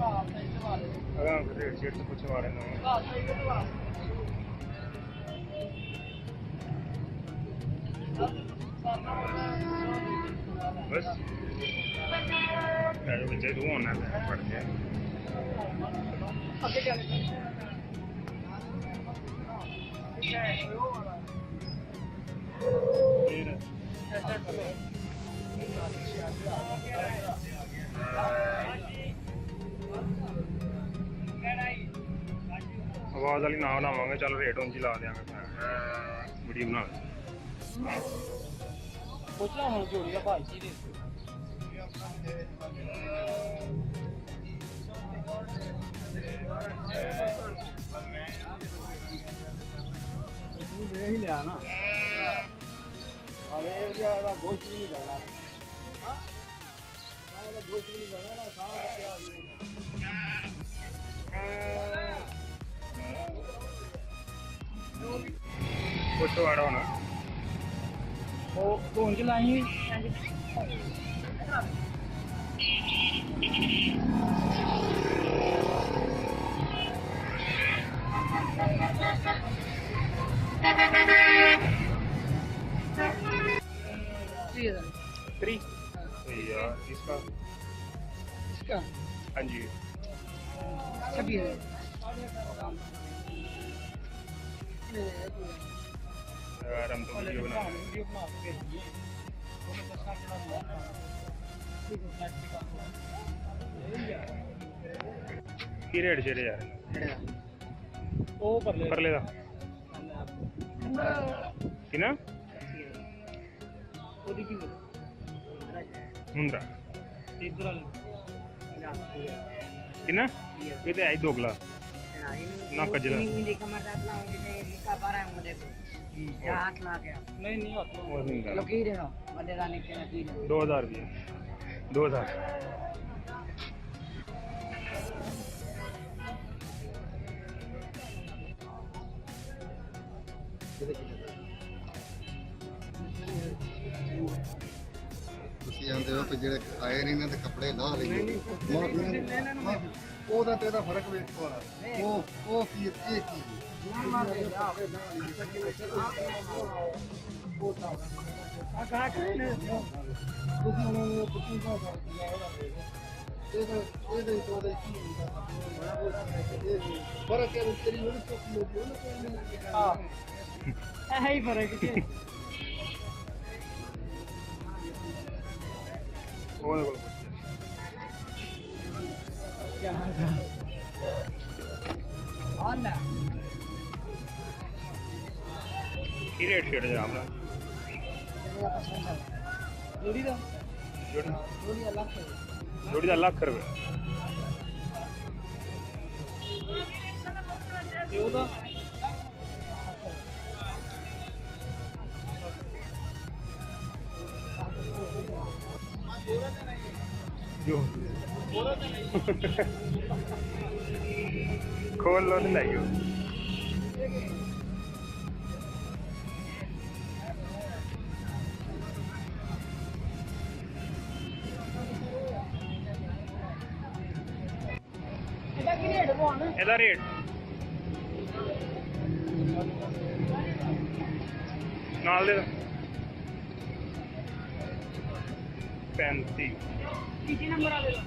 rate शेट तो कुछ मारे ना बस बच्चे तू होना पड़ गया आवाज वाली ना लावे चल रेट उंज ला देंगे वीडियो बना लिया ना गोश्त भी नहीं करना गोश्त भी नहीं करना कुछ वाड़ा होना वो कौन लाई थ्री यार इसका हाँ जी यार हम तो वीडियो बना की रेट शेरे यार ओ परले दा किना मुंद्रा किना ये तो आई दोगला ना कजला नहीं 2000 रुपये 2000 ਤੁਸੀਂ ਆਂਦੇ ਹੋ ਕਿ ਜਿਹੜੇ ਆਏ ਨਹੀਂ ਇਹਨਾਂ ਦੇ ਕੱਪੜੇ ਲਾ ਲਈਏ ਉਹਦਾ ਤੇ ਇਹਦਾ ਫਰਕ ਵੇਖੋ ਉਹ ਕੀ ਇਹ ਕੀ ਤੁਸੀਂ ਉਹਨਾਂ ਨੂੰ ਪੁੱਛੀ ਨਾ ਇਹਦੇ ਤੋਂ ਦੇ ਕੀ ਹੁੰਦਾ ਫਰਕ ਹੈ ਤੇਰੀ ਉਹ ਚੋਕੀ ਹੋ ਗਈ हाँ है ही फर्क है की रेट शेट जरा हमरा जोड़ी दा जोड़ी दा लाख रुपए जो खोल लो नहीं लाइयो ਇਹਦਾ ਰੇਟ ਨਾਲ ਦੇ 35 किसी नंबर आ गया